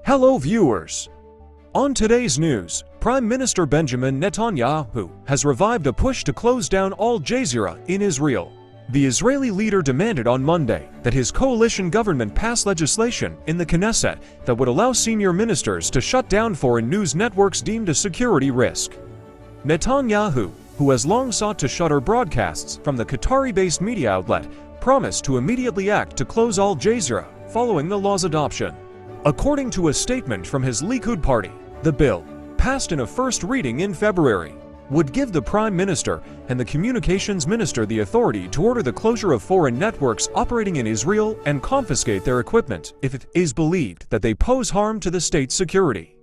Hello viewers! On today's news, Prime Minister Benjamin Netanyahu has revived a push to close down AlJazeera in Israel. The Israeli leader demanded on Monday that his coalition government pass legislation in the Knesset that would allow senior ministers to shut down foreign news networks deemed a security risk. Netanyahu, who has long sought to shutter broadcasts from the Qatari-based media outlet, promised to immediately act to close AlJazeera following the law's adoption. According to a statement from his Likud party, the bill, passed in a first reading in February, would give the Prime Minister and the Communications Minister the authority to order the closure of foreign networks operating in Israel and confiscate their equipment if it is believed that they pose harm to the state's security.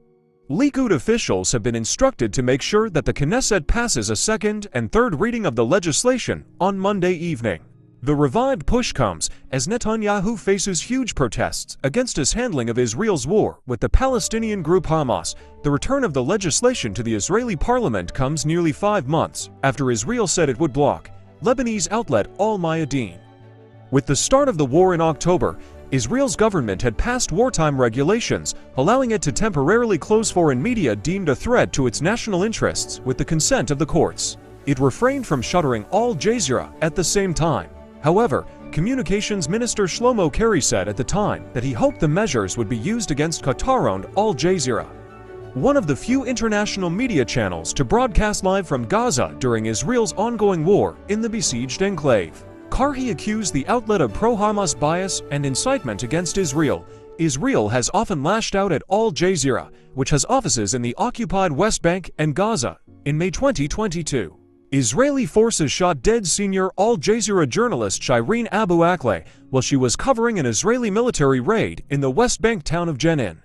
Likud officials have been instructed to make sure that the Knesset passes a second and third reading of the legislation on Monday evening. The revived push comes as Netanyahu faces huge protests against his handling of Israel's war with the Palestinian group Hamas. The return of the legislation to the Israeli parliament comes nearly 5 months after Israel said it would block Lebanese outlet Al Mayadeen. With the start of the war in October, Israel's government had passed wartime regulations allowing it to temporarily close foreign media deemed a threat to its national interests with the consent of the courts. It refrained from shuttering AlJazeera at the same time. However, Communications Minister Shlomo Carey said at the time that he hoped the measures would be used against Qatar-owned AlJazeera, one of the few international media channels to broadcast live from Gaza during Israel's ongoing war in the besieged enclave. Carey accused the outlet of pro-Hamas bias and incitement against Israel. Israel has often lashed out at AlJazeera, which has offices in the occupied West Bank and Gaza. In May 2022, Israeli forces shot dead senior AlJazeera journalist Shireen Abu Akleh while she was covering an Israeli military raid in the West Bank town of Jenin.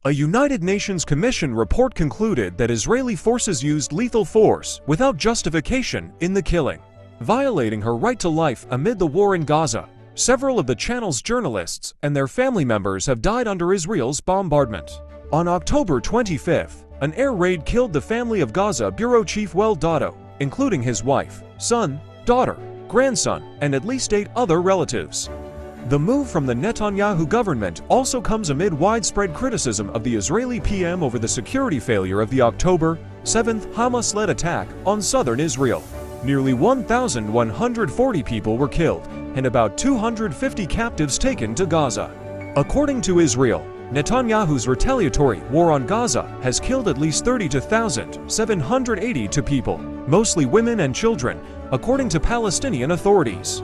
A United Nations Commission report concluded that Israeli forces used lethal force without justification in the killing, violating her right to life amid the war in Gaza. Several of the channel's journalists and their family members have died under Israel's bombardment. On October 25th, an air raid killed the family of Gaza bureau chief Well Dado, including his wife, son, daughter, grandson, and at least 8 other relatives. The move from the Netanyahu government also comes amid widespread criticism of the Israeli PM over the security failure of the October 7th Hamas-led attack on southern Israel. Nearly 1,140 people were killed and about 250 captives taken to Gaza. According to Israel, Netanyahu's retaliatory war on Gaza has killed at least 32,782 people, mostly women and children, according to Palestinian authorities.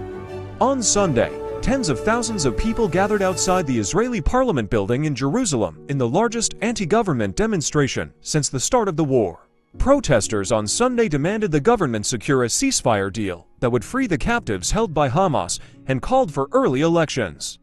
On Sunday, tens of thousands of people gathered outside the Israeli parliament building in Jerusalem in the largest anti-government demonstration since the start of the war. Protesters on Sunday demanded the government secure a ceasefire deal that would free the captives held by Hamas and called for early elections.